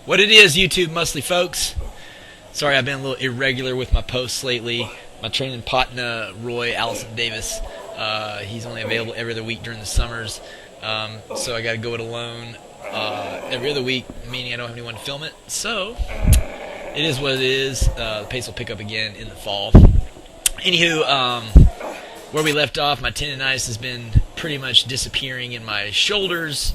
What it is, YouTube mostly folks. Sorry, I've been a little irregular with my posts lately. My training partner, Roy Allison Davis, he's only available every other week during the summers. So I got to go it alone every other week, meaning I don't have anyone to film it. So it is what it is. The pace will pick up again in the fall. Anywho, where we left off, my tendonitis has been pretty much disappearing in my shoulders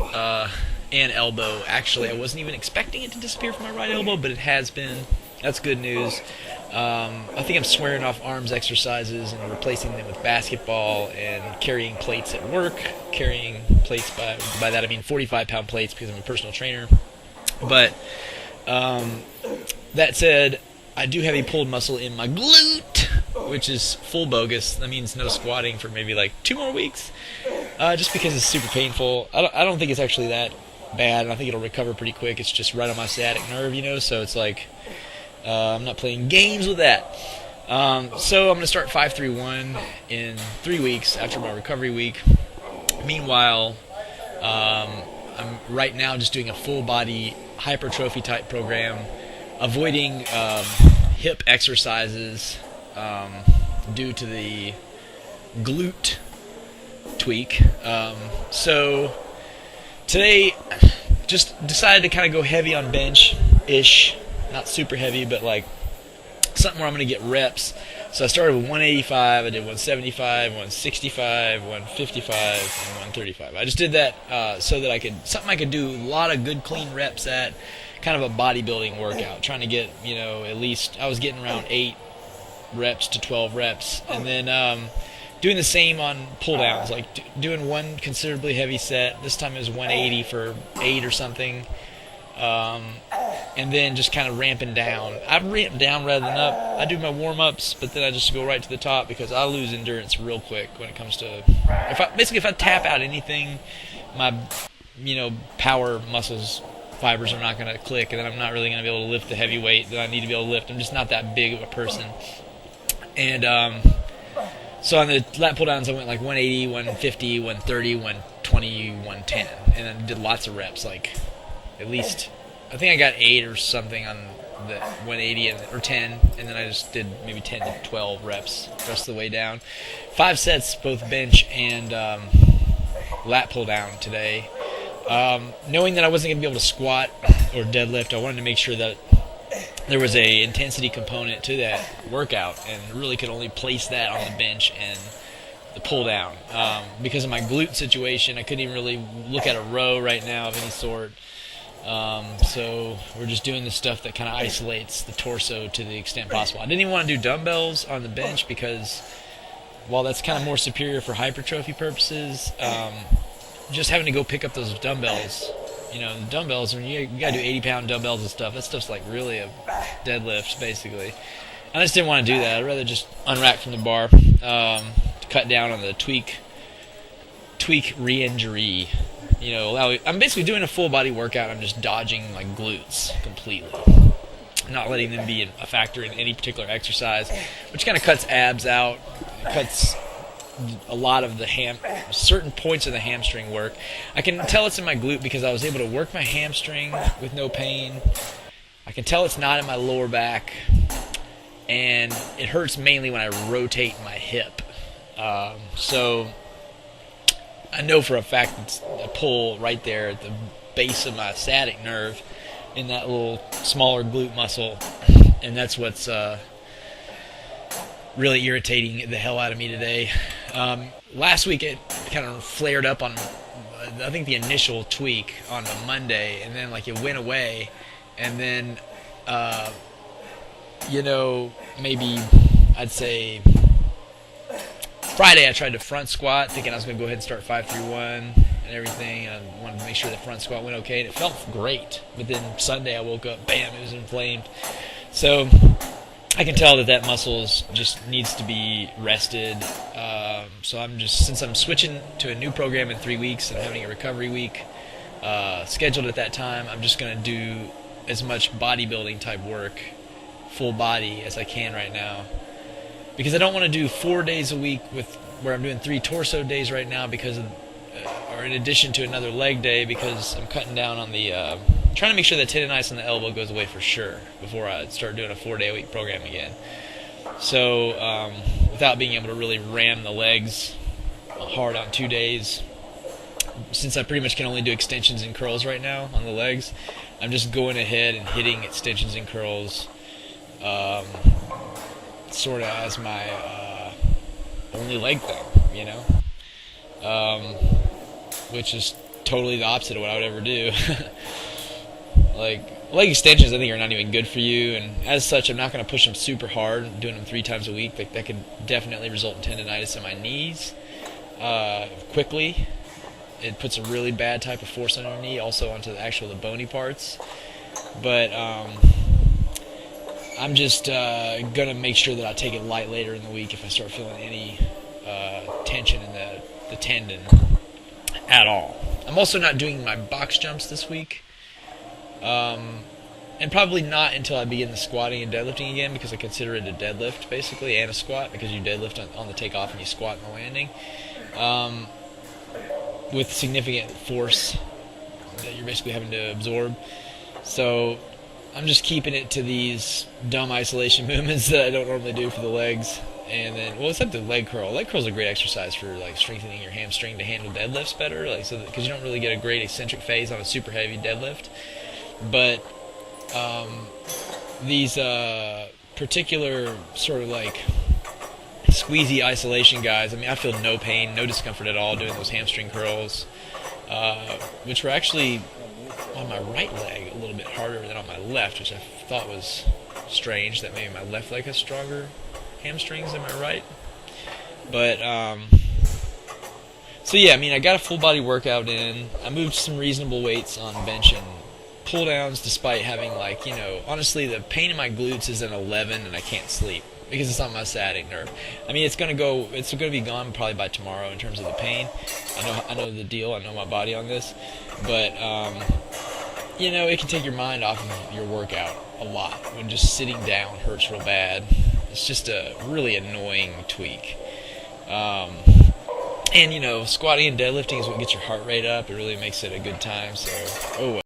and elbow. Actually, I wasn't even expecting it to disappear from my right elbow, but it has been. That's good news. I think I'm swearing off arms exercises and replacing them with basketball and carrying plates at work. Carrying plates, by that I mean 45-pound plates because I'm a personal trainer. But that said, I do have a pulled muscle in my glute, which is full bogus. That means no squatting for maybe like 2 more weeks, just because it's super painful. I don't think it's actually that bad, and I think it'll recover pretty quick. It's just right on my sciatic nerve, so it's like I'm not playing games with that. So I'm going to start 5-3-1 in 3 weeks after my recovery week. Meanwhile, I'm right now just doing a full-body hypertrophy type program, avoiding hip exercises due to the glute tweak. So today, just decided to kind of go heavy on bench-ish. Not super heavy, but like something where I'm going to get reps. So I started with 185, I did 175, 165, 155, and 135. I just did that so that I could do a lot of good clean reps at, kind of a bodybuilding workout, trying to get, at least I was getting around 8 reps to 12 reps, and then doing the same on pull downs, like doing one considerably heavy set. This time it was 180 for 8 or something. And then just kind of ramping down. I ramp down rather than up. I do my warm-ups, but then I just go right to the top because I lose endurance real quick when it comes to... If I tap out anything, my, power muscles, fibers are not going to click, and then I'm not really going to be able to lift the heavy weight that I need to be able to lift. I'm just not that big of a person. And so on the lat pull-downs, I went like 180, 150, 130, 120, 110, and then did lots of reps, like at least... I think I got 8 or something on the 180 or 10, and then I just did maybe 10 to 12 reps the rest of the way down. 5 sets, both bench and lat pull down today. Knowing that I wasn't going to be able to squat or deadlift, I wanted to make sure that there was a intensity component to that workout, and really could only place that on the bench and the pull down. Because of my glute situation, I couldn't even really look at a row right now of any sort. So we're just doing the stuff that kind of isolates the torso to the extent possible. I didn't even want to do dumbbells on the bench because while that's kind of more superior for hypertrophy purposes, just having to go pick up those dumbbells, the dumbbells, when you got to do 80-pound dumbbells and stuff, that stuff's like really a deadlift, basically. I just didn't want to do that. I'd rather just unrack from the bar, to cut down on the tweak re-injury. I'm basically doing a full body workout. I'm just dodging my glutes completely, not letting them be a factor in any particular exercise, which kind of cuts abs out. It cuts a lot of the certain points of the hamstring work. I can tell it's in my glute because I was able to work my hamstring with no pain. I can tell it's not in my lower back, and it hurts mainly when I rotate my hip. So I know for a fact it's a pull right there at the base of my sciatic nerve in that little smaller glute muscle, and that's what's really irritating the hell out of me today. Last week it kind of flared up on, I think, the initial tweak on the Monday, and then it went away, and then maybe I'd say Friday I tried to front squat, thinking I was going to go ahead and start 5-3-1 and everything. I wanted to make sure the front squat went okay, and it felt great. But then Sunday I woke up, bam, it was inflamed. So I can tell that muscle just needs to be rested. So since I'm switching to a new program in 3 weeks and having a recovery week scheduled at that time, I'm just going to do as much bodybuilding type work, full body, as I can right now. Because I don't want to do 4 days a week where I'm doing 3 torso days right now or in addition to another leg day, because I'm cutting down on the trying to make sure that tendonitis on the elbow goes away for sure before I start doing a 4-day-a-week program again. So without being able to really ram the legs hard on 2 days, since I pretty much can only do extensions and curls right now on the legs, I'm just going ahead and hitting extensions and curls sort of as my only leg thing, which is totally the opposite of what I would ever do. Like, leg extensions I think are not even good for you, and as such I'm not going to push them super hard, doing them 3 times a week. Like, that could definitely result in tendonitis in my knees quickly. It puts a really bad type of force on your knee, also onto the bony parts. But I'm just going to make sure that I take it light later in the week if I start feeling any tension in the tendon at all. I'm also not doing my box jumps this week. And probably not until I begin the squatting and deadlifting again, because I consider it a deadlift basically and a squat, because you deadlift on the takeoff and you squat in the landing. With significant force that you're basically having to absorb. So I'm just keeping it to these dumb isolation movements that I don't normally do for the legs. And then, well, except the leg curl. Leg curl is a great exercise for like strengthening your hamstring to handle deadlifts better, like so because you don't really get a great eccentric phase on a super heavy deadlift. But these particular sort of like squeezy isolation guys, I mean, I feel no pain, no discomfort at all doing those hamstring curls, which were actually on my right leg a little bit harder than on my left, which I thought was strange, that maybe my left leg has stronger hamstrings than my right. But so yeah, I mean, I got a full body workout in. I moved some reasonable weights on bench and pull downs, despite having, like, honestly, the pain in my glutes is an 11 and I can't sleep because it's on my sciatic nerve. I mean, it's gonna be gone probably by tomorrow in terms of the pain. I know the deal. I know my body on this, but it can take your mind off of your workout a lot when just sitting down hurts real bad. It's just a really annoying tweak. And squatting and deadlifting is what gets your heart rate up. It really makes it a good time. So,